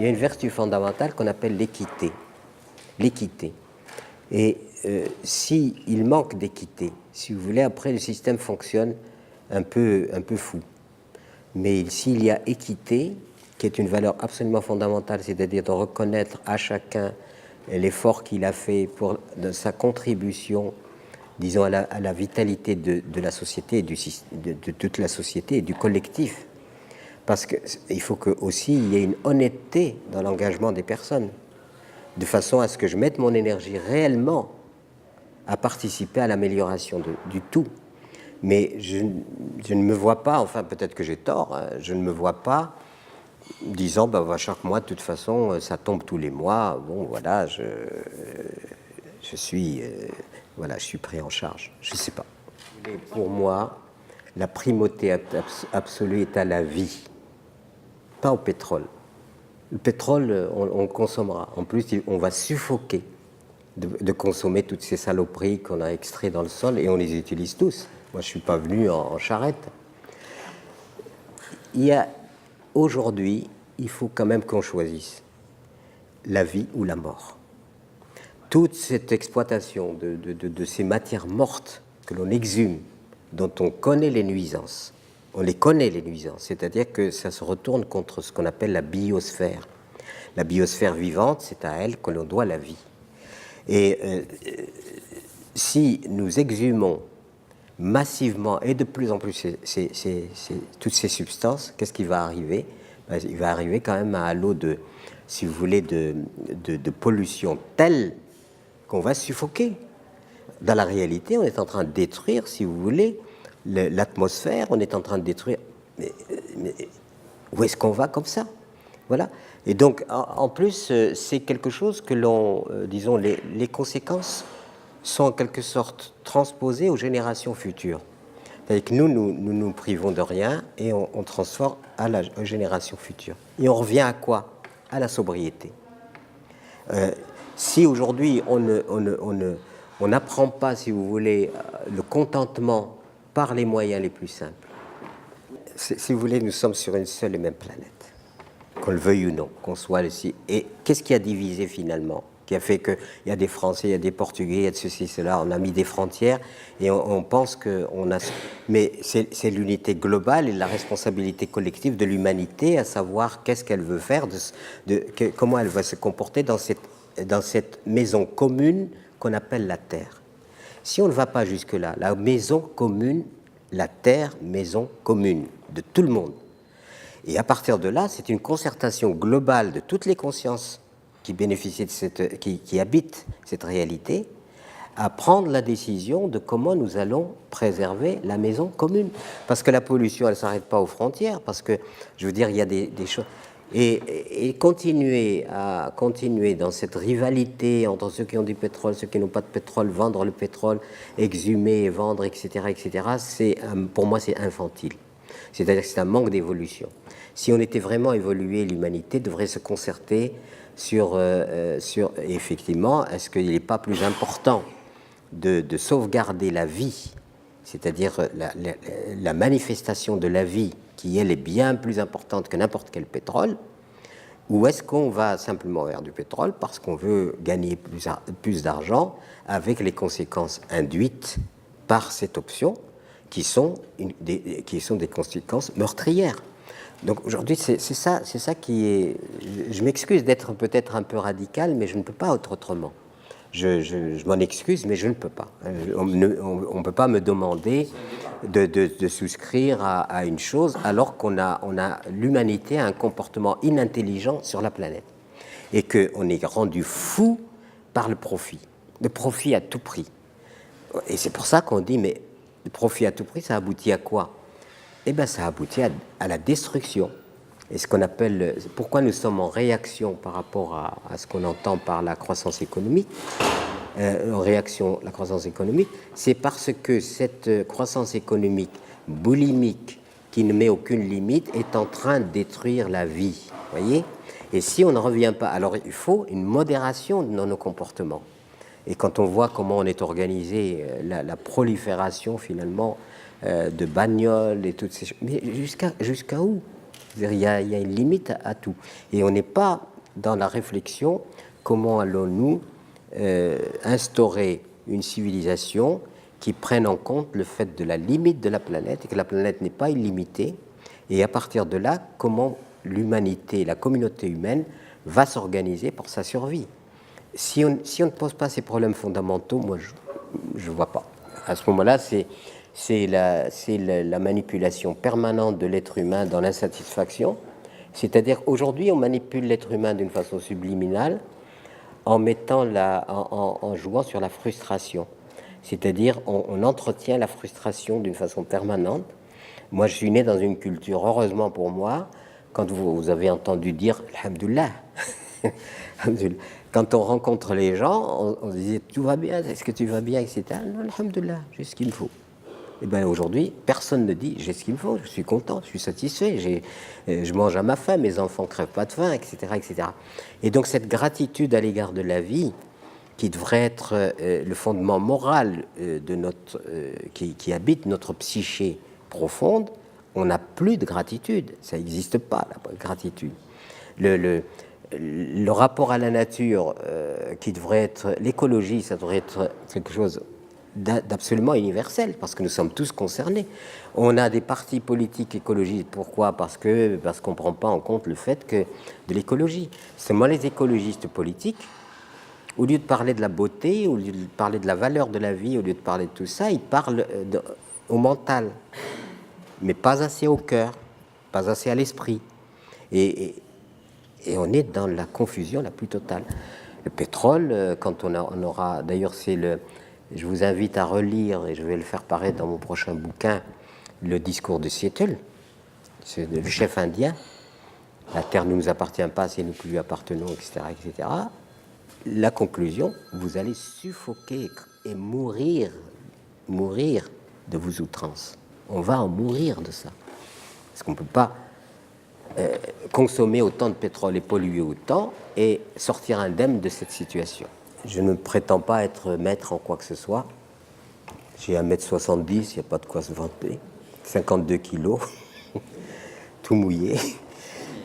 il y a une vertu fondamentale qu'on appelle l'équité. L'équité. Et s'il manque d'équité, si vous voulez, après le système fonctionne un peu fou. Mais s'il y a équité, qui est une valeur absolument fondamentale, c'est-à-dire de reconnaître à chacun l'effort qu'il a fait pour sa contribution, disons, à la vitalité de la société, de toute la société et du collectif. Parce qu'il faut aussi il y ait une honnêteté dans l'engagement des personnes, de façon à ce que je mette mon énergie réellement à participer à l'amélioration du tout. Mais je ne me vois pas, enfin peut-être que j'ai tort, hein, je ne me vois pas disant chaque mois de toute façon ça tombe tous les mois, bon voilà, je suis pris en charge. Je ne sais pas. Et pour moi, la primauté absolue est à la vie, pas au pétrole. Le pétrole, on le consommera. En plus, on va suffoquer de consommer toutes ces saloperies qu'on a extraites dans le sol et on les utilise tous. Moi, je ne suis pas venu en charrette. Aujourd'hui, il faut quand même qu'on choisisse la vie ou la mort. Toute cette exploitation de ces matières mortes que l'on exhume, dont on connaît les nuisances, c'est-à-dire que ça se retourne contre ce qu'on appelle la biosphère. La biosphère vivante, c'est à elle que l'on doit la vie. Et si nous exhumons massivement et de plus en plus toutes ces substances, qu'est-ce qui va arriver? Il va arriver quand même à un lot de pollution telle qu'on va suffoquer. Dans la réalité, on est en train de détruire, si vous voulez, l'atmosphère, on est en train de détruire... Mais où est-ce qu'on va comme ça? Voilà. Et donc, en plus, c'est quelque chose que disons, les conséquences sont en quelque sorte transposées aux générations futures. C'est-à-dire que nous privons de rien et on transforme aux générations futures. Et on revient à quoi? À la sobriété. Si aujourd'hui on n'apprend pas, si vous voulez, le contentement par les moyens les plus simples, si vous voulez, nous sommes sur une seule et même planète, qu'on le veuille ou non, qu'on soit ici. Et qu'est-ce qui a divisé finalement? Qui a fait qu'il y a des Français, il y a des Portugais, il y a de ceci, cela, on a mis des frontières et on pense qu'on a... Mais c'est l'unité globale et la responsabilité collective de l'humanité, à savoir qu'est-ce qu'elle veut faire, comment elle va se comporter dans cette maison commune qu'on appelle la Terre. Si on ne va pas jusque-là, la maison commune, la Terre, maison commune de tout le monde. Et à partir de là, c'est une concertation globale de toutes les consciences qui bénéficient qui habitent cette réalité, à prendre la décision de comment nous allons préserver la maison commune. Parce que la pollution, elle ne s'arrête pas aux frontières, parce que, je veux dire, il y a des choses... Et continuer dans cette rivalité entre ceux qui ont du pétrole, ceux qui n'ont pas de pétrole, vendre le pétrole, exhumer, vendre, etc., pour moi, c'est infantile. C'est-à-dire que c'est un manque d'évolution. Si on était vraiment évolué, l'humanité devrait se concerter sur effectivement, est-ce qu'il n'est pas plus important de sauvegarder la vie, c'est-à-dire la manifestation de la vie, qui elle est bien plus importante que n'importe quel pétrole, ou est-ce qu'on va simplement vers du pétrole parce qu'on veut gagner plus d'argent avec les conséquences induites par cette option qui sont des conséquences meurtrières. Donc aujourd'hui, c'est ça qui est... Je m'excuse d'être peut-être un peu radical, mais je ne peux pas être autrement. Je m'en excuse, mais je ne peux pas. On ne peut pas me demander de souscrire à une chose alors l'humanité a un comportement inintelligent sur la planète et qu'on est rendu fou par le profit à tout prix. Et c'est pour ça qu'on dit, mais le profit à tout prix, ça aboutit à quoi? Eh bien, ça aboutit à la destruction. Et ce qu'on appelle... Pourquoi nous sommes en réaction par rapport à ce qu'on entend par la croissance économique, la croissance économique, c'est parce que cette croissance économique boulimique, qui ne met aucune limite, est en train de détruire la vie. Voyez? Et si on ne revient pas... Alors, il faut une modération dans nos comportements. Et quand on voit comment on est organisé, la prolifération, finalement, de bagnoles et toutes ces choses. Mais jusqu'à où? Il y a une limite à tout. Et on n'est pas dans la réflexion, comment allons-nous instaurer une civilisation qui prenne en compte le fait de la limite de la planète et que la planète n'est pas illimitée, et à partir de là, comment l'humanité, la communauté humaine va s'organiser pour sa survie. Si on ne pose pas ces problèmes fondamentaux, moi je ne vois pas. À ce moment-là, c'est la manipulation permanente de l'être humain dans l'insatisfaction. C'est-à-dire aujourd'hui, on manipule l'être humain d'une façon subliminale en jouant sur la frustration. C'est-à-dire on entretient la frustration d'une façon permanente. Moi, je suis né dans une culture, heureusement pour moi, quand vous avez entendu dire « Alhamdoulilah », quand on rencontre les gens, on disait « Tout va bien, est-ce que tu vas bien ?» etc. « Non, Alhamdoulilah, j'ai ce qu'il me faut. » Et bien aujourd'hui, personne ne dit « J'ai ce qu'il me faut, je suis content, je suis satisfait, je mange à ma faim, mes enfants ne crèvent pas de faim, etc. etc. » Et donc cette gratitude à l'égard de la vie, qui devrait être le fondement moral qui habite notre psyché profonde, on n'a plus de gratitude. Ça n'existe pas, la gratitude. Le rapport à la nature, qui devrait être l'écologie, ça devrait être quelque chose d'absolument universel, parce que nous sommes tous concernés. On a des partis politiques écologistes. Pourquoi ? Parce qu'on ne prend pas en compte le fait que de l'écologie. Seulement les écologistes politiques, au lieu de parler de la beauté, au lieu de parler de la valeur de la vie, au lieu de parler de tout ça, ils parlent au mental, mais pas assez au cœur, pas assez à l'esprit. Et on est dans la confusion la plus totale. Le pétrole, quand on aura... D'ailleurs, je vous invite à relire, et je vais le faire paraître dans mon prochain bouquin, le discours de Seattle, c'est le chef indien. La terre ne nous appartient pas, c'est nous qui lui appartenons, etc., etc. La conclusion, vous allez suffoquer et mourir de vos outrances. On va en mourir de ça. Parce qu'on ne peut pas consommer autant de pétrole et polluer autant et sortir indemne de cette situation. Je ne prétends pas être maître en quoi que ce soit. J'ai 1m70, il n'y a pas de quoi se vanter. 52 kilos, tout mouillé.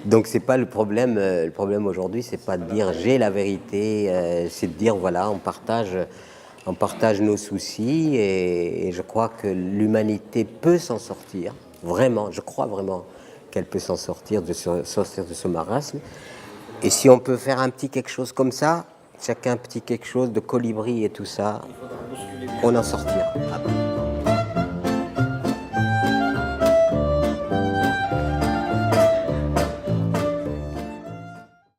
Donc c'est pas le problème. Le problème aujourd'hui, c'est pas de dire j'ai la vérité, c'est de dire voilà, on partage nos soucis et je crois que l'humanité peut s'en sortir. Vraiment, je crois vraiment qu'elle peut s'en sortir, sortir de ce marasme. Et si on peut faire un petit quelque chose comme ça, chacun un petit quelque chose de colibri et tout ça, on en sortira.